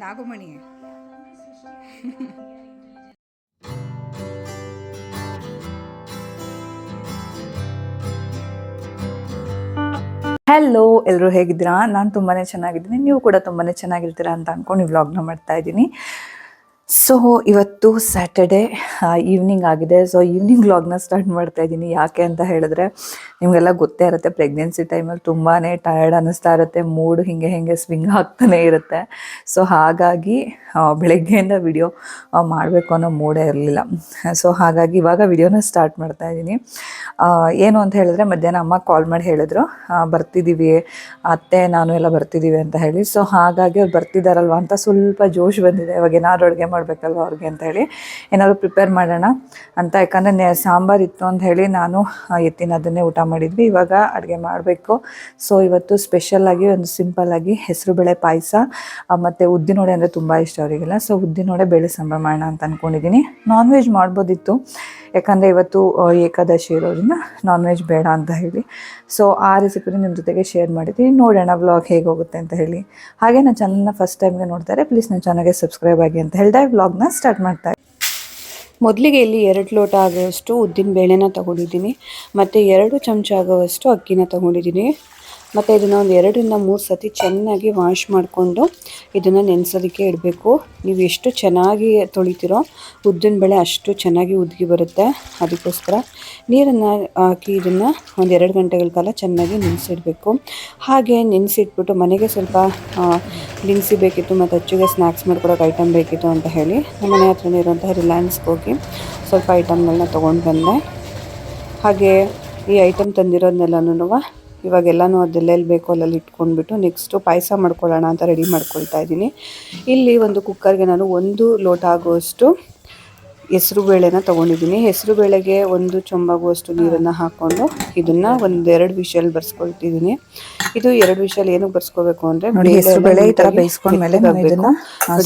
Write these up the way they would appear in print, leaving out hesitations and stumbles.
ನಾಗಮಣಿ. Hello, ಎಲ್ಲರೂ ಹೇಗಿದ್ದೀರಾ? ನಾನು ತುಂಬಾ ಚೆನ್ನಾಗಿದ್ದೀನಿ. ನೀವು ಕೂಡ ತುಂಬಾ ಚೆನ್ನಾಗಿರ್ತೀರಾ ಅಂತ ಅಂದ್ಕೊಂಡು ಈ ವ್ಲಾಗ್ನ ಮಾಡ್ತಾ ಇದ್ದೀನಿ. ಸೊ ಇವತ್ತು ಸ್ಯಾಟರ್ಡೆ ಈವ್ನಿಂಗ್ ಆಗಿದೆ. ಸೊ ಈವ್ನಿಂಗ್ ವ್ಲಾಗ್ನ ಸ್ಟಾರ್ಟ್ ಮಾಡ್ತಾ ಇದ್ದೀನಿ. ಯಾಕೆ ಅಂತ ಹೇಳಿದ್ರೆ ನಿಮಗೆಲ್ಲ ಗೊತ್ತೇ ಇರುತ್ತೆ, ಪ್ರೆಗ್ನೆನ್ಸಿ ಟೈಮಲ್ಲಿ ತುಂಬಾ ಟಯರ್ಡ್ ಅನ್ನಿಸ್ತಾ ಇರುತ್ತೆ, ಮೂಡ್ ಹಿಂಗೆ ಸ್ವಿಂಗ್ ಆಗ್ತಾನೆ ಇರುತ್ತೆ. ಸೊ ಹಾಗಾಗಿ ಬೆಳಗ್ಗೆಯಿಂದ ವಿಡಿಯೋ ಮಾಡಬೇಕು ಅನ್ನೋ ಮೂಡೇ ಇರಲಿಲ್ಲ. ಸೊ ಹಾಗಾಗಿ ಇವಾಗ ವಿಡಿಯೋನ ಸ್ಟಾರ್ಟ್ ಮಾಡ್ತಾ ಇದ್ದೀನಿ. ಏನು ಅಂತ ಹೇಳಿದ್ರೆ ಮಧ್ಯಾಹ್ನ ಅಮ್ಮ ಕಾಲ್ ಮಾಡಿ ಹೇಳಿದ್ರು, ಬರ್ತಿದ್ದೀವಿ ಅತ್ತೆ ನಾನು ಎಲ್ಲ ಬರ್ತಿದ್ದೀವಿ ಅಂತ ಹೇಳಿ. ಸೊ ಹಾಗಾಗಿ ಅವ್ರು ಬರ್ತಿದ್ದಾರಲ್ವ ಅಂತ ಸ್ವಲ್ಪ ಜೋಶ್ ಬಂದಿದೆ. ಇವಾಗ ಏನಾದ್ರು ಅಡುಗೆ ಮಾಡಬೇಕಲ್ವ ಅವ್ರಿಗೆ ಅಂತ ಹೇಳಿ ಏನಾದರೂ ಪ್ರಿಪೇರ್ ಮಾಡೋಣ ಅಂತ. ಯಾಕಂದರೆ ಸಾಂಬಾರು ಇತ್ತು ಅಂತ ಹೇಳಿ ನಾನು ಎತ್ತಿನ ಅದನ್ನೇ ಊಟ ಮಾಡಿದ್ವಿ. ಇವಾಗ ಅಡುಗೆ ಮಾಡಬೇಕು. ಸೊ ಇವತ್ತು ಸ್ಪೆಷಲ್ಲಾಗಿ ಒಂದು ಸಿಂಪಲ್ಲಾಗಿ ಹೆಸರುಬೇಳೆ ಪಾಯಸ ಮತ್ತು ಉದ್ದಿನೋಡೆ ಅಂದರೆ ತುಂಬ ಇಷ್ಟ ಅವರಿಗೆಲ್ಲ. ಸೊ ಉದ್ದಿನೋಡೆ ಬೇಳೆ ಸಾಂಬಾರು ಮಾಡೋಣ ಅಂತ ಅಂದ್ಕೊಂಡಿದ್ದೀನಿ. ನಾನ್ ವೆಜ್ ಮಾಡ್ಬೋದಿತ್ತು, ಯಾಕಂದರೆ ಇವತ್ತು ಏಕಾದಶಿ ಇರೋದ್ರಿಂದ ನಾನ್ ವೆಜ್ ಬೇಡ ಅಂತ ಹೇಳಿ. ಸೊ ಆ ರೆಸಿಪಿನ ನಿಮ್ಮ ಜೊತೆಗೆ ಶೇರ್ ಮಾಡಿದ್ದೀನಿ. ನೋಡೋಣ ವ್ಲಾಗ್ ಹೇಗೆ ಹೋಗುತ್ತೆ ಅಂತ ಹೇಳಿ. ಹಾಗೆ ನನ್ನ ಚಾನಲ್ನ ಫಸ್ಟ್ ಟೈಮ್ಗೆ ನೋಡ್ತಾರೆ, ಪ್ಲೀಸ್ ನನ್ನ ಚಾನಲ್ಗೆ ಸಬ್ಸ್ಕ್ರೈಬ್ ಆಗಿ ಅಂತ ಹೇಳ್ತಾ ವ್ಲಾಗ್ನ ಸ್ಟಾರ್ಟ್ ಮಾಡ್ತಾ ಇದ್ದೀನಿ. ಮೊದಲಿಗೆ ಇಲ್ಲಿ 2 ಲೋಟ ಆಗುವಷ್ಟು ಉದ್ದಿನ ಬೇಳೆನ ತೊಗೊಂಡಿದ್ದೀನಿ ಮತ್ತು 2 ಚಮಚ ಆಗುವಷ್ಟು ಅಕ್ಕಿನ ತೊಗೊಂಡಿದ್ದೀನಿ. ಮತ್ತು ಇದನ್ನು ಒಂದು 2 ರಿಂದ 3 ಸತಿ ಚೆನ್ನಾಗಿ ವಾಶ್ ಮಾಡಿಕೊಂಡು ಇದನ್ನು ನೆನೆಸೋದಕ್ಕೆ ಇಡಬೇಕು. ನೀವು ಎಷ್ಟು ಚೆನ್ನಾಗಿ ತೊಳಿತೀರೋ ಉದ್ದಿನ ಬೇಳೆ ಅಷ್ಟು ಚೆನ್ನಾಗಿ ಉದ್ಗಿ ಬರುತ್ತೆ. ಅದಕ್ಕೋಸ್ಕರ ನೀರನ್ನು ಹಾಕಿ ಇದನ್ನು ಒಂದು 2 ಗಂಟೆಗಳ ಕಾಲ ಚೆನ್ನಾಗಿ ನೆನೆಸಿಡಬೇಕು. ಹಾಗೆ ನೆನೆಸಿಟ್ಬಿಟ್ಟು ಮನೆಗೆ ಸ್ವಲ್ಪ ಲಿನ್ಸಿ ಬೇಕಿತ್ತು ಮತ್ತು ಅಚ್ಚುಗೆ ಸ್ನ್ಯಾಕ್ಸ್ ಮಾಡ್ಕೊಡೋಕೆ ಐಟಮ್ ಬೇಕಿತ್ತು ಅಂತ ಹೇಳಿ ನಮ್ಮ ಮನೆ ಹತ್ರನೇ ಇರುವಂತಹ ರಿಲಯನ್ಸ್ಗೆ ಹೋಗಿ ಸ್ವಲ್ಪ ಐಟಮ್ಗಳನ್ನ ತೊಗೊಂಡು ಬಂದೆ. ಹಾಗೆ ಈ ಐಟಮ್ ತಂದಿರೋದನ್ನೆಲ್ಲನೂ ಇವಾಗೆಲ್ಲನೂ ಅದೆಲ್ಲೆಲ್ಲಿ ಬೇಕೋ ಅಲ್ಲೆಲ್ಲಿ ಇಟ್ಕೊಂಡ್ಬಿಟ್ಟು ನೆಕ್ಸ್ಟು ಪಾಯಸ ಮಾಡ್ಕೊಳ್ಳೋಣ ಅಂತ ರೆಡಿ ಮಾಡ್ಕೊಳ್ತಾ ಇದ್ದೀನಿ. ಇಲ್ಲಿ ಒಂದು ಕುಕ್ಕರ್ಗೆ ನಾನು 1 ಲೋಟ ಆಗುವಷ್ಟು ಹೆಸರು ಬೇಳೆನ ತೊಗೊಂಡಿದ್ದೀನಿ. ಹೆಸರು ಬೇಳೆಗೆ 1 ಚೊಂಬಾಗುವಷ್ಟು ನೀರನ್ನು ಹಾಕ್ಕೊಂಡು ಇದನ್ನು 1-2 ವಿಷಲ್ ಬರ್ಸ್ಕೊಳ್ತಿದ್ದೀನಿ. ಇದು 2 ವಿಷಲ್ ಏನಕ್ಕೆ ಬರ್ಸ್ಕೋಬೇಕು ಅಂದರೆ ಹೆಸರು ಬೇಳೆ ಈ ಥರ ಬೇಯಿಸ್ಕೊಂಡ್ಮೇಲೆ ಇದನ್ನು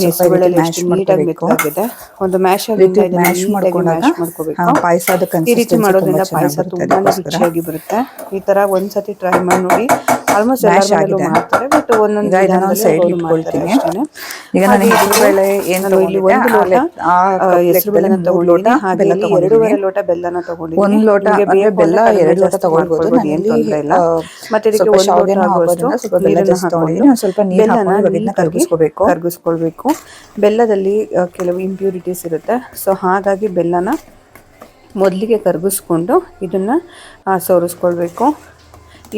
ಹೆಸರು ಬೇಳೆ ಎಷ್ಟು ನೀಟಾಗಿ ಮೆತ್ತಗಾಗಿದೆ. ಒಂದು ಮ್ಯಾಶಲ್ಲಿ ಮ್ಯಾಶ್ ಮಾಡ್ಕೋಬೇಕು. ಈ ರೀತಿ ಮಾಡೋದ್ರಿಂದ ಪಾಯಸ ತುಂಬಾ ರುಚಿಯಾಗಿ ಬರುತ್ತೆ. ಈ ಥರ ಒಂದ್ಸತಿ ಟ್ರೈ ಮಾಡಿ ನೋಡಿ. ಆಲ್ಮೋಸ್ಟ್ ಎಲ್ಲರೂ ಮಾಡ್ತಾರೆ, ಬಟ್ ಒಂದೊಂದು ಸೈಡ್ ಇಟ್ಕೊಳ್ತೀನಿ. ಈಗ ನಾನು ಹೆಸರು ಬೇಳೆ ಏನು ಇಲ್ಲಿ 1 ಲೋಟ ಹೆಸರು ಬೇಳೆನ ತಗೊಂಡಿದ್ದೀನಿ. ಹಾಗೆ 2.5 ಲೋಟ ಬೆಲ್ಲನ ತಗೊಂಡಿದ್ದೀನಿ. 1 ಲೋಟ ಬೆಲ್ಲ 2 ಲೋಟ ತಗೊಳ್ಬೋದು, ಏನು ತೊಂದರೆ ಇಲ್ಲ. ಮತ್ತೆ ಇದಕ್ಕೆ 1 ಲೋಟ ಆಗುವಷ್ಟು ನೀರನ್ನು ಹಾಕೊಂಡು ಸ್ವಲ್ಪ ನೀರನ್ನ ಕರಗಿಸ್ಕೊಳ್ಬೇಕು. ಬೆಲ್ಲದಲ್ಲಿ ಕೆಲವು ಇಂಪ್ಯೂರಿಟೀಸ್ ಇರುತ್ತೆ. ಸೊ ಹಾಗಾಗಿ ಬೆಲ್ಲನ ಮೊದಲಿಗೆ ಕರಗಿಸ್ಕೊಂಡು ಇದನ್ನು ಸೋರಿಸ್ಕೊಳ್ಬೇಕು.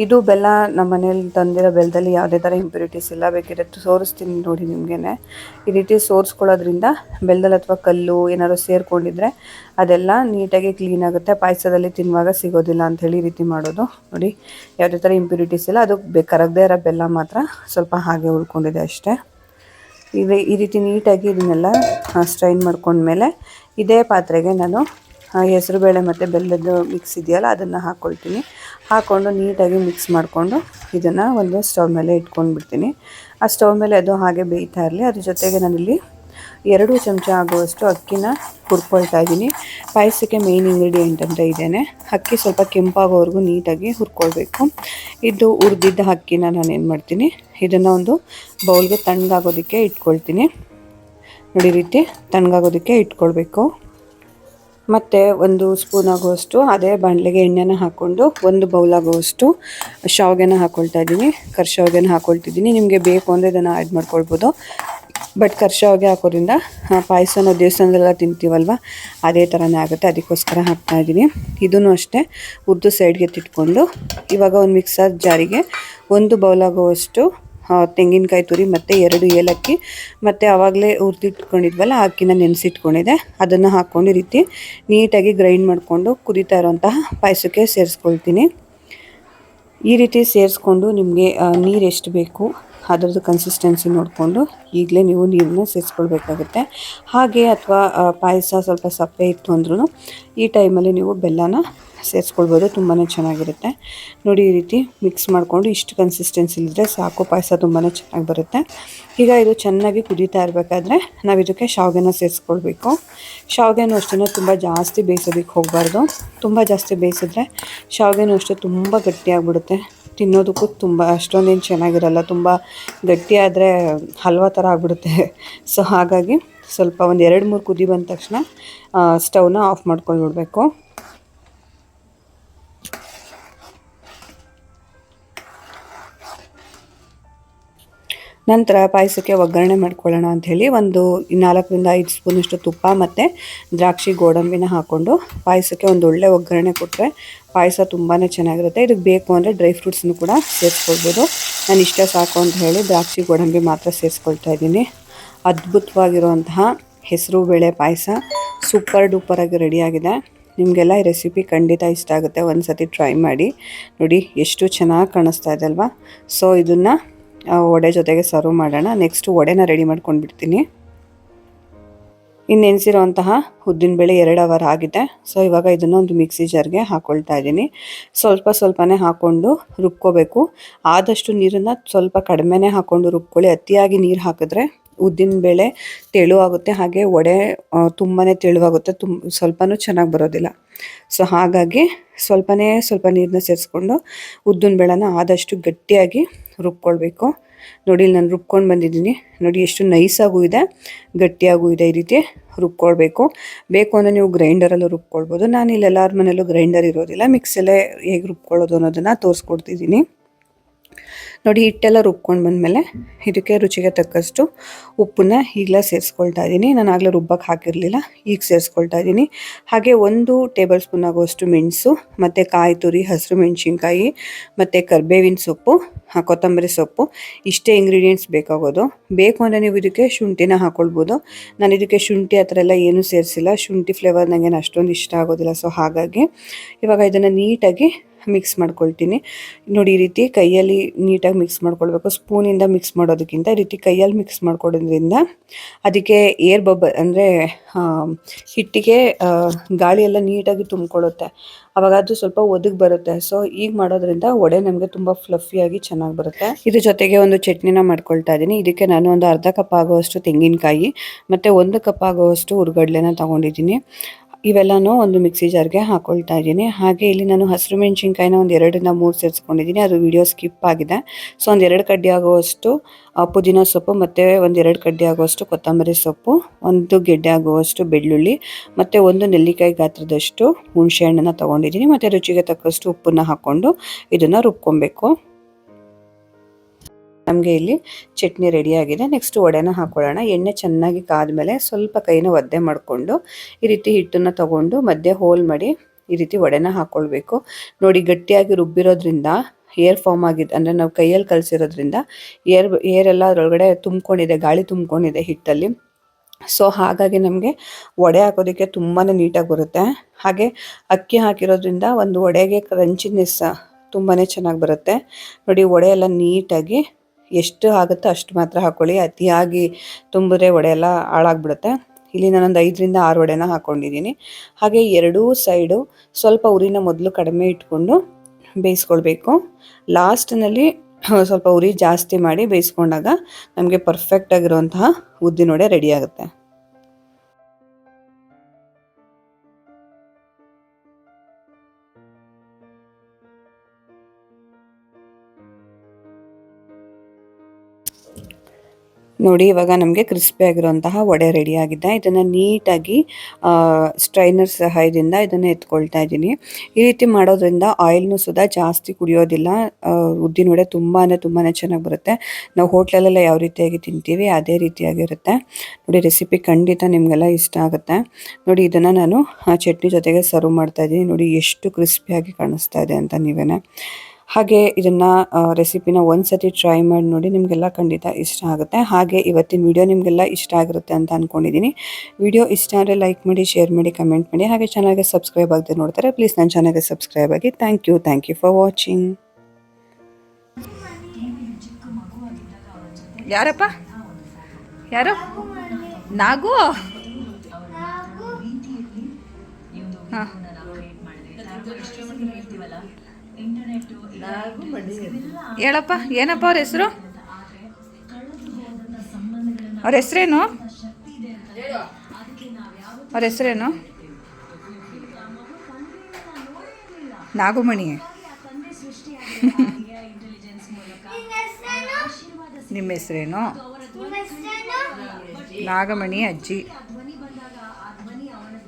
ಇದು ಬೆಲ್ಲ ನಮ್ಮ ಮನೇಲಿ ತಂದಿರೋ ಬೆಲ್ಲದಲ್ಲಿ ಯಾವುದೇ ಥರ ಇಂಪ್ಯೂರಿಟೀಸ್ ಇಲ್ಲ. ಬೇಕಿದ್ರೆ ಸೋರಿಸ್ತೀನಿ ನೋಡಿ ನಿಮಗೇನೆ. ಈ ರೀತಿ ಸೋರಿಸ್ಕೊಳ್ಳೋದ್ರಿಂದ ಬೆಲ್ಲದಲ್ಲಿ ಅಥವಾ ಕಲ್ಲು ಏನಾದ್ರು ಸೇರಿಕೊಂಡಿದ್ರೆ ಅದೆಲ್ಲ ನೀಟಾಗಿ ಕ್ಲೀನ್ ಆಗುತ್ತೆ. ಪಾಯಸದಲ್ಲಿ ತಿನ್ನುವಾಗ ಸಿಗೋದಿಲ್ಲ ಅಂಥೇಳಿ ಈ ರೀತಿ ಮಾಡೋದು ನೋಡಿ. ಯಾವುದೇ ಥರ ಇಂಪ್ಯೂರಿಟೀಸ್ ಇಲ್ಲ. ಅದು ಕರಗದೇ ಇರೋ ಬೆಲ್ಲ ಮಾತ್ರ ಸ್ವಲ್ಪ ಹಾಗೆ ಉಳ್ಕೊಂಡಿದೆ ಅಷ್ಟೇ. ಈ ರೀತಿ ನೀಟಾಗಿ ಇದನ್ನೆಲ್ಲ ಸ್ಟ್ರೈನ್ ಮಾಡ್ಕೊಂಡ್ಮೇಲೆ ಇದೇ ಪಾತ್ರೆಗೆ ನಾನು ಹೆಸರುಬೇಳೆ ಮತ್ತು ಬೆಲ್ಲದ ಮಿಕ್ಸ್ ಇದೆಯಲ್ಲ ಅದನ್ನು ಹಾಕ್ಕೊಳ್ತೀನಿ. ಹಾಕ್ಕೊಂಡು ನೀಟಾಗಿ ಮಿಕ್ಸ್ ಮಾಡಿಕೊಂಡು ಇದನ್ನು ಒಂದು ಸ್ಟವ್ ಮೇಲೆ ಇಟ್ಕೊಂಡ್ಬಿಡ್ತೀನಿ. ಆ ಸ್ಟವ್ ಮೇಲೆ ಅದು ಹಾಗೆ ಬೇಯ್ತಾ ಇರಲಿ. ಅದ್ರ ಜೊತೆಗೆ ನಾನಿಲ್ಲಿ 2 ಚಮಚ ಆಗುವಷ್ಟು ಅಕ್ಕಿನ ಹುರ್ಕೊಳ್ತಾ ಇದ್ದೀನಿ. ಪಾಯಸಕ್ಕೆ ಮೇಯ್ನ್ ಇಂಗ್ರೀಡಿಯೆಂಟ್ ಅಂತ ಇದ್ದೇನೆ. ಅಕ್ಕಿ ಸ್ವಲ್ಪ ಕೆಂಪಾಗೋವರೆಗೂ ನೀಟಾಗಿ ಹುರ್ಕೊಳ್ಬೇಕು. ಇದು ಹುರಿದಿದ್ದ ಅಕ್ಕಿನ ನಾನು ಏನು ಮಾಡ್ತೀನಿ, ಇದನ್ನು ಒಂದು ಬೌಲ್ಗೆ ತಣ್ಣಗಾಗೋದಕ್ಕೆ ಇಟ್ಕೊಳ್ತೀನಿ. ನೋಡಿ ಈ ರೀತಿ ತಣ್ಣಗಾಗೋದಕ್ಕೆ ಇಟ್ಕೊಳ್ಬೇಕು. ಮತ್ತು 1 ಸ್ಪೂನ್ ಆಗುವಷ್ಟು ಅದೇ ಬಾಣಲೆಗೆ ಎಣ್ಣೆನ ಹಾಕ್ಕೊಂಡು 1 ಬೌಲ್ ಆಗುವಷ್ಟು ಶಾವಿಗೆನ ಹಾಕ್ಕೊಳ್ತಾ ಇದ್ದೀನಿ. ಕರ್ಶಾವಿಗೆನ ಹಾಕ್ಕೊಳ್ತಿದ್ದೀನಿ. ನಿಮಗೆ ಬೇಕು ಅಂದರೆ ಇದನ್ನು ಆ್ಯಡ್ ಮಾಡ್ಕೊಳ್ಬೋದು. ಬಟ್ ಕರ್ಶಾವಿಗೆ ಹಾಕೋದ್ರಿಂದ ಪಾಯಸನ ದೇವಸ್ಥಾನದಲ್ಲೆಲ್ಲ ತಿಂತೀವಲ್ವ ಅದೇ ಥರನೇ ಆಗುತ್ತೆ. ಅದಕ್ಕೋಸ್ಕರ ಹಾಕ್ತಾಯಿದ್ದೀನಿ. ಇದನ್ನು ಅಷ್ಟೇ ಉದ್ದು ಸೈಡ್ಗೆ ತಿಟ್ಕೊಂಡು ಇವಾಗ ಒಂದು ಮಿಕ್ಸರ್ ಜಾರಿಗೆ 1 ಬೌಲ್ ಆಗುವಷ್ಟು ತೆಂಗಿನಕಾಯಿ ತುರಿ ಮತ್ತು 2 ಏಲಕ್ಕಿ ಮತ್ತು ಆವಾಗಲೇ ಹುರಿದಿಟ್ಕೊಂಡಿದ್ವಲ್ಲ ಅಕ್ಕಿನ ನೆನೆಸಿಟ್ಕೊಂಡಿದ್ದೆ ಅದನ್ನು ಹಾಕ್ಕೊಂಡು ಈ ರೀತಿ ನೀಟಾಗಿ ಗ್ರೈಂಡ್ ಮಾಡಿಕೊಂಡು ಕುದೀತಾ ಇರೋಂತಹ ಪಾಯಸಕ್ಕೆ ಸೇರಿಸ್ಕೊಳ್ತೀನಿ. ಈ ರೀತಿ ಸೇರಿಸ್ಕೊಂಡು ನಿಮಗೆ ನೀರು ಎಷ್ಟು ಬೇಕು ಅದರದ್ದು ಕನ್ಸಿಸ್ಟೆನ್ಸಿ ನೋಡಿಕೊಂಡು ಈಗಲೇ ನೀವು ನೀರನ್ನ ಸೇರಿಸ್ಕೊಳ್ಬೇಕಾಗುತ್ತೆ. ಹಾಗೆ ಅಥವಾ ಪಾಯಸ ಸ್ವಲ್ಪ ಸಪ್ಪೆ ಇತ್ತು ಅಂದ್ರೂ ಈ ಟೈಮಲ್ಲಿ ನೀವು ಬೆಲ್ಲನ ಸೇರಿಸ್ಕೊಳ್ಬೋದು. ತುಂಬಾ ಚೆನ್ನಾಗಿರುತ್ತೆ ನೋಡಿ. ಈ ರೀತಿ ಮಿಕ್ಸ್ ಮಾಡಿಕೊಂಡು ಇಷ್ಟು ಕನ್ಸಿಸ್ಟೆನ್ಸಿ ಇದ್ದರೆ ಸಾಕು, ಪಾಯಸ ತುಂಬಾ ಚೆನ್ನಾಗಿ ಬರುತ್ತೆ. ಈಗ ಇದು ಚೆನ್ನಾಗಿ ಕುದೀತಾ ಇರಬೇಕಾದ್ರೆ ನಾವು ಇದಕ್ಕೆ ಶಾವಿಗೆನ ಸೇರಿಸ್ಕೊಳ್ಬೇಕು. ಶಾವಿಗೆನೂ ಅಷ್ಟೇ ತುಂಬ ಜಾಸ್ತಿ ಬೇಯಿಸೋದಕ್ಕೆ ಹೋಗಬಾರ್ದು. ತುಂಬ ಜಾಸ್ತಿ ಬೇಯಿಸಿದ್ರೆ ಶಾವಿಗೆನೂ ಅಷ್ಟೇ ತುಂಬ ಗಟ್ಟಿಯಾಗಿಬಿಡುತ್ತೆ. ತಿನ್ನೋದಕ್ಕೂ ತುಂಬ ಅಷ್ಟೊಂದೇನು ಚೆನ್ನಾಗಿರಲ್ಲ, ತುಂಬ ಗಟ್ಟಿಯಾದರೆ ಹಲ್ವಾ ಥರ ಆಗಿಬಿಡುತ್ತೆ. ಸೊ ಹಾಗಾಗಿ ಸ್ವಲ್ಪ ಒಂದು 2-3 ಕುದಿ ಬಂದ ತಕ್ಷಣ ಸ್ಟವ್ನ ಆಫ್ ಮಾಡ್ಕೊಂಡ್ಬಿಡ್ಬೇಕು. ನಂತರ ಪಾಯಸಕ್ಕೆ ಒಗ್ಗರಣೆ ಮಾಡ್ಕೊಳ್ಳೋಣ ಅಂಥೇಳಿ ಒಂದು 4-5 ಸ್ಪೂನಷ್ಟು ತುಪ್ಪ ಮತ್ತು ದ್ರಾಕ್ಷಿ ಗೋಡಂಬಿನ ಹಾಕ್ಕೊಂಡು ಪಾಯಸಕ್ಕೆ ಒಂದು ಒಳ್ಳೆ ಒಗ್ಗರಣೆ ಕೊಟ್ಟರೆ ಪಾಯಸ ತುಂಬಾ ಚೆನ್ನಾಗಿರುತ್ತೆ. ಇದಕ್ಕೆ ಬೇಕು ಅಂದರೆ ಡ್ರೈ ಫ್ರೂಟ್ಸ್ನು ಕೂಡ ಸೇರಿಸ್ಕೊಳ್ಬೋದು. ನಾನು ಇಷ್ಟ ಸಾಕು ಅಂತ ಹೇಳಿ ದ್ರಾಕ್ಷಿ ಗೋಡಂಬಿ ಮಾತ್ರ ಸೇರಿಸ್ಕೊಳ್ತಾ ಇದ್ದೀನಿ. ಅದ್ಭುತವಾಗಿರುವಂತಹ ಹೆಸರು ಬೇಳೆ ಪಾಯಸ ಸೂಪರ್ ಡೂಪರಾಗಿ ರೆಡಿಯಾಗಿದೆ. ನಿಮಗೆಲ್ಲ ಈ ರೆಸಿಪಿ ಖಂಡಿತ ಇಷ್ಟ ಆಗುತ್ತೆ, ಒಂದು ಸತಿ ಟ್ರೈ ಮಾಡಿ ನೋಡಿ. ಎಷ್ಟು ಚೆನ್ನಾಗಿ ಕಾಣಿಸ್ತಾ ಇದೆ ಅಲ್ವಾ? ಸೊ ಇದನ್ನು ವಡೆ ಜೊತೆಗೆ ಸರ್ವ್ ಮಾಡೋಣ. ನೆಕ್ಸ್ಟ್ ವಡೆನ ರೆಡಿ ಮಾಡ್ಕೊಂಡು ಬಿಡ್ತೀನಿ. ಇನ್ನು ನೆನೆಸಿರೋಂತಹ ಉದ್ದಿನಬೇಳೆ 2 ಅವರ್ ಆಗಿದೆ. ಸೊ ಇವಾಗ ಇದನ್ನು ಒಂದು ಮಿಕ್ಸಿ ಜಾರ್ಗೆ ಹಾಕ್ಕೊಳ್ತಾ ಇದ್ದೀನಿ. ಸ್ವಲ್ಪನೇ ಹಾಕ್ಕೊಂಡು ರುಬ್ಕೋಬೇಕು. ಆದಷ್ಟು ನೀರನ್ನು ಸ್ವಲ್ಪ ಕಡಿಮೆನೇ ಹಾಕ್ಕೊಂಡು ರುಬ್ಕೊಳ್ಳಿ. ಅತಿಯಾಗಿ ನೀರು ಹಾಕಿದ್ರೆ ಉದ್ದಿನಬೇಳೆ ತೆಳುವಾಗುತ್ತೆ, ಹಾಗೆ ವಡೆ ತುಂಬಾ ತೆಳುವಾಗುತ್ತೆ, ಸ್ವಲ್ಪನೂ ಚೆನ್ನಾಗಿ ಬರೋದಿಲ್ಲ. ಸೊ ಹಾಗಾಗಿ ಸ್ವಲ್ಪ ನೀರನ್ನ ಸೇರಿಸ್ಕೊಂಡು ಉದ್ದಿನಬೇಳೆನ ಆದಷ್ಟು ಗಟ್ಟಿಯಾಗಿ ರುಬ್ಕೊಳ್ಬೇಕು. ನೋಡಿ ಇಲ್ಲಿ ನಾನು ರುಬ್ಕೊಂಡು ಬಂದಿದ್ದೀನಿ. ನೋಡಿ ಎಷ್ಟು ನೈಸಾಗೂ ಇದೆ, ಗಟ್ಟಿಯಾಗೂ ಇದೆ. ಈ ರೀತಿ ರುಬ್ಕೊಳ್ಬೇಕು. ಬೇಕು ಅಂದರೆ ನೀವು ಗ್ರೈಂಡರಲ್ಲೂ ರುಬ್ಕೊಳ್ಬೋದು. ನಾನು ಇಲ್ಲಿ ಎಲ್ಲರ ಮನೆಯಲ್ಲೂ ಗ್ರೈಂಡರ್ ಇರೋದಿಲ್ಲ, ಮಿಕ್ಸಲ್ಲೇ ಹೇಗೆ ರುಬ್ಕೊಳ್ಳೋದು ಅನ್ನೋದನ್ನು ತೋರಿಸ್ಕೊಡ್ತಿದ್ದೀನಿ. ನೋಡಿ ಹಿಟ್ಟೆಲ್ಲ ರುಬ್ಕೊಂಡು ಬಂದಮೇಲೆ ಇದಕ್ಕೆ ರುಚಿಗೆ ತಕ್ಕಷ್ಟು ಉಪ್ಪನ್ನ ಈಗಲೇ ಸೇರಿಸ್ಕೊಳ್ತಾ ಇದ್ದೀನಿ. ನಾನು ಆಗಲೇ ರುಬ್ಬಕ್ಕೆ ಹಾಕಿರಲಿಲ್ಲ, ಈಗ ಸೇರಿಸ್ಕೊಳ್ತಾ ಇದ್ದೀನಿ. ಹಾಗೆ 1 ಟೇಬಲ್ ಸ್ಪೂನ್ ಆಗುವಷ್ಟು ಮೆಣಸು ಮತ್ತು ಕಾಯಿ ತುರಿ, ಹಸಿರು ಮೆಣಸಿನ್ಕಾಯಿ ಮತ್ತು ಕರಿಬೇವಿನ ಸೊಪ್ಪು, ಕೊತ್ತಂಬರಿ ಸೊಪ್ಪು, ಇಷ್ಟೇ ಇಂಗ್ರೀಡಿಯೆಂಟ್ಸ್ ಬೇಕಾಗೋದು. ಬೇಕು ಅಂದರೆ ನೀವು ಇದಕ್ಕೆ ಶುಂಠಿನ ಹಾಕ್ಕೊಳ್ಬೋದು. ನಾನು ಇದಕ್ಕೆ ಶುಂಠಿ ಆ ಥರ ಎಲ್ಲ ಏನೂ ಸೇರಿಸಿಲ್ಲ. ಶುಂಠಿ ಫ್ಲೇವರ್ ನನಗೇನು ಅಷ್ಟೊಂದು ಇಷ್ಟ ಆಗೋದಿಲ್ಲ. ಸೊ ಹಾಗಾಗಿ ಇವಾಗ ಇದನ್ನು ನೀಟಾಗಿ ಮಿಕ್ಸ್ ಮಾಡ್ಕೊಳ್ತೀನಿ. ನೋಡಿ ಈ ರೀತಿ ಕೈಯಲ್ಲಿ ನೀಟಾಗಿ ಮಿಕ್ಸ್ ಮಾಡ್ಕೊಳ್ಬೇಕು. ಸ್ಪೂನಿಂದ ಮಿಕ್ಸ್ ಮಾಡೋದಕ್ಕಿಂತ ಈ ರೀತಿ ಕೈಯಲ್ಲಿ ಮಿಕ್ಸ್ ಮಾಡ್ಕೊಡೋದ್ರಿಂದ ಅದಕ್ಕೆ ಏರ್ ಬಬಲ್ ಅಂದರೆ ಹಿಟ್ಟಿಗೆ ಗಾಳಿ ಎಲ್ಲ ನೀಟಾಗಿ ತುಂಬಿಕೊಳ್ಳುತ್ತೆ. ಆವಾಗ ಅದು ಸ್ವಲ್ಪ ಒದಗಿ ಬರುತ್ತೆ. ಸೊ ಈಗ ಮಾಡೋದ್ರಿಂದ ವಡೆ ನಮಗೆ ತುಂಬ ಫ್ಲಫಿಯಾಗಿ ಚೆನ್ನಾಗಿ ಬರುತ್ತೆ. ಇದ್ರ ಜೊತೆಗೆ ಒಂದು ಚಟ್ನಿನ ಮಾಡ್ಕೊಳ್ತಾ ಇದ್ದೀನಿ. ಇದಕ್ಕೆ ನಾನು ಒಂದು ಅರ್ಧ ಕಪ್ ಆಗುವಷ್ಟು ತೆಂಗಿನಕಾಯಿ ಮತ್ತು 1 ಕಪ್ ಆಗುವಷ್ಟು ಹುರ್ಗಡ್ಲೆನ ತೊಗೊಂಡಿದ್ದೀನಿ. ಇವೆಲ್ಲನೂ ಒಂದು ಮಿಕ್ಸಿ ಜಾರ್ಗೆ ಹಾಕ್ಕೊಳ್ತಾ ಇದ್ದೀನಿ. ಹಾಗೆ ಇಲ್ಲಿ ನಾನು ಹಸಿರು ಮೆಣಸಿನ್ಕಾಯಿನ ಒಂದು 2-3 ಸೇರಿಸ್ಕೊಂಡಿದ್ದೀನಿ. ಅದು ವಿಡಿಯೋ ಸ್ಕಿಪ್ ಆಗಿದೆ. ಸೊ ಒಂದು 2 ಕಡ್ಡಿ ಆಗುವಷ್ಟು ಪುದೀನ ಸೊಪ್ಪು ಮತ್ತು ಒಂದು 2 ಕಡ್ಡಿ ಆಗುವಷ್ಟು ಕೊತ್ತಂಬರಿ ಸೊಪ್ಪು, 1 ಗೆಡ್ಡೆ ಆಗುವಷ್ಟು ಬೆಳ್ಳುಳ್ಳಿ ಮತ್ತು 1 ನೆಲ್ಲಿಕಾಯಿ ಗಾತ್ರದಷ್ಟು ಹುಣಸೆ ಹಣ್ಣನ್ನು ತೊಗೊಂಡಿದ್ದೀನಿ. ಮತ್ತು ರುಚಿಗೆ ತಕ್ಕಷ್ಟು ಉಪ್ಪನ್ನು ಹಾಕ್ಕೊಂಡು ಇದನ್ನು ರುಬ್ಕೊಬೇಕು. ನಮಗೆ ಇಲ್ಲಿ ಚಟ್ನಿ ರೆಡಿಯಾಗಿದೆ. ನೆಕ್ಸ್ಟ್ ವಡೆನ ಹಾಕ್ಕೊಳ್ಳೋಣ. ಎಣ್ಣೆ ಚೆನ್ನಾಗಿ ಕಾದ್ಮೇಲೆ ಸ್ವಲ್ಪ ಕೈನ ಒದ್ದೆ ಮಾಡಿಕೊಂಡು ಈ ರೀತಿ ಹಿಟ್ಟನ್ನು ತಗೊಂಡು ಮಧ್ಯೆ ಹೋಲ್ ಮಾಡಿ ಈ ರೀತಿ ವಡೆನ ಹಾಕ್ಕೊಳ್ಬೇಕು. ನೋಡಿ ಗಟ್ಟಿಯಾಗಿ ರುಬ್ಬಿರೋದ್ರಿಂದ ಏರ್ ಫಾರ್ಮ್ ಆಗಿದೆ, ಅಂದರೆ ನಾವು ಕೈಯಲ್ಲಿ ಕಲಸಿರೋದ್ರಿಂದ ಏರೆಲ್ಲ ಅದರೊಳಗಡೆ ತುಂಬ್ಕೊಂಡಿದೆ, ಗಾಳಿ ತುಂಬ್ಕೊಂಡಿದೆ ಹಿಟ್ಟಲ್ಲಿ. ಸೊ ಹಾಗಾಗಿ ನಮಗೆ ವಡೆ ಹಾಕೋದಕ್ಕೆ ತುಂಬಾ ನೀಟಾಗಿ ಬರುತ್ತೆ. ಹಾಗೆ ಅಕ್ಕಿ ಹಾಕಿರೋದ್ರಿಂದ ಒಂದು ವಡೆಗೆ ಕ್ರಂಚಿನೆಸ್ ತುಂಬಾ ಚೆನ್ನಾಗಿ ಬರುತ್ತೆ. ನೋಡಿ ವಡೆ ಎಲ್ಲ ನೀಟಾಗಿ ಎಷ್ಟು ಆಗುತ್ತೋ ಅಷ್ಟು ಮಾತ್ರ ಹಾಕ್ಕೊಳ್ಳಿ. ಅತಿಯಾಗಿ ತುಂಬಿದ್ರೆ ವಡೆ ಎಲ್ಲ ಹಾಳಾಗ್ಬಿಡುತ್ತೆ. ಇಲ್ಲಿ ನಾನೊಂದು 5-6 ವಡೆನ ಹಾಕ್ಕೊಂಡಿದ್ದೀನಿ. ಹಾಗೆ 2 ಸೈಡು ಸ್ವಲ್ಪ ಉರಿನ ಮೊದಲು ಕಡಿಮೆ ಇಟ್ಕೊಂಡು ಬೇಯಿಸ್ಕೊಳ್ಬೇಕು. ಲಾಸ್ಟ್ನಲ್ಲಿ ಸ್ವಲ್ಪ ಉರಿ ಜಾಸ್ತಿ ಮಾಡಿ ಬೇಯಿಸ್ಕೊಂಡಾಗ ನಮಗೆ ಪರ್ಫೆಕ್ಟಾಗಿರುವಂತಹ ಉದ್ದಿನ ವಡೆ ರೆಡಿ ಆಗುತ್ತೆ. ನೋಡಿ ಇವಾಗ ನಮಗೆ ಕ್ರಿಸ್ಪಿ ಆಗಿರುವಂತಹ ವಡೆ ರೆಡಿಯಾಗಿದೆ. ಇದನ್ನು ನೀಟಾಗಿ ಸ್ಟ್ರೈನರ್ ಸಹಾಯದಿಂದ ಇದನ್ನು ಎತ್ಕೊಳ್ತಾ ಇದ್ದೀನಿ. ಈ ರೀತಿ ಮಾಡೋದ್ರಿಂದ ಆಯಿಲ್ನು ಸುಧಾ ಜಾಸ್ತಿ ಕುಡಿಯೋದಿಲ್ಲ. ಉದ್ದಿನ ವಡೆ ತುಂಬಾ ಚೆನ್ನಾಗಿ ಬರುತ್ತೆ. ನಾವು ಹೋಟ್ಲಲ್ಲೆಲ್ಲ ಯಾವ ರೀತಿಯಾಗಿ ತಿಂತೀವಿ ಅದೇ ರೀತಿಯಾಗಿರುತ್ತೆ. ನೋಡಿ ರೆಸಿಪಿ ಖಂಡಿತ ನಿಮಗೆಲ್ಲ ಇಷ್ಟ ಆಗುತ್ತೆ. ನೋಡಿ ಇದನ್ನು ನಾನು ಚಟ್ನಿ ಜೊತೆಗೆ ಸರ್ವ್ ಮಾಡ್ತಾ ಇದ್ದೀನಿ. ನೋಡಿ ಎಷ್ಟು ಕ್ರಿಸ್ಪಿಯಾಗಿ ಕಾಣಿಸ್ತಾ ಇದೆ ಅಂತ ನೀವೇನೆ. ಹಾಗೆ ಇದನ್ನು ರೆಸಿಪಿನ ಒಂದು ಸತಿ ಟ್ರೈ ಮಾಡಿ ನೋಡಿ, ನಿಮಗೆಲ್ಲ ಖಂಡಿತ ಇಷ್ಟ ಆಗುತ್ತೆ. ಹಾಗೆ ಇವತ್ತಿನ ವಿಡಿಯೋ ನಿಮಗೆಲ್ಲ ಇಷ್ಟ ಆಗಿರುತ್ತೆ ಅಂತ ಅಂದ್ಕೊಂಡಿದ್ದೀನಿ. ವಿಡಿಯೋ ಇಷ್ಟ ಆದರೆ ಲೈಕ್ ಮಾಡಿ, ಶೇರ್ ಮಾಡಿ, ಕಮೆಂಟ್ ಮಾಡಿ. ಹಾಗೆ ಚಾನಲ್ಗೆ ಸಬ್ಸ್ಕ್ರೈಬ್ ಆಗದೆ ನೋಡ್ತಾರೆ ಪ್ಲೀಸ್ ನನ್ನ ಚಾನಲ್ಗೆ ಸಬ್ಸ್ಕ್ರೈಬ್ ಆಗಿ. Thank you for watching. ಯಾರಪ್ಪ? ಯಾರು? ನಾಗು? ಹಾಂ ಹೇಳಪ್ಪ, ಏನಪ್ಪ ಅವ್ರ ಹೆಸರು? ಅವ್ರ ಹೆಸರೇನು? ಅವ್ರ ಹೆಸರೇನು? ನಾಗುಮಣಿ. ನಿಮ್ಮ ಹೆಸರೇನು? ನಿಮ್ಮ ಹೆಸರೇನು? ನಾಗಮಣಿ ಅಜ್ಜಿ.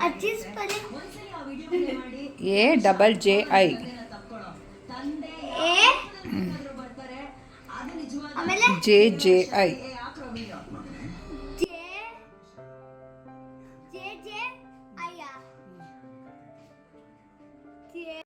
ಅಜ್ಜಿ ಸ್ಪೆಲ್ಲಿಂಗ್ AJJ. ಎ ಆಮೇಲೆ JJI.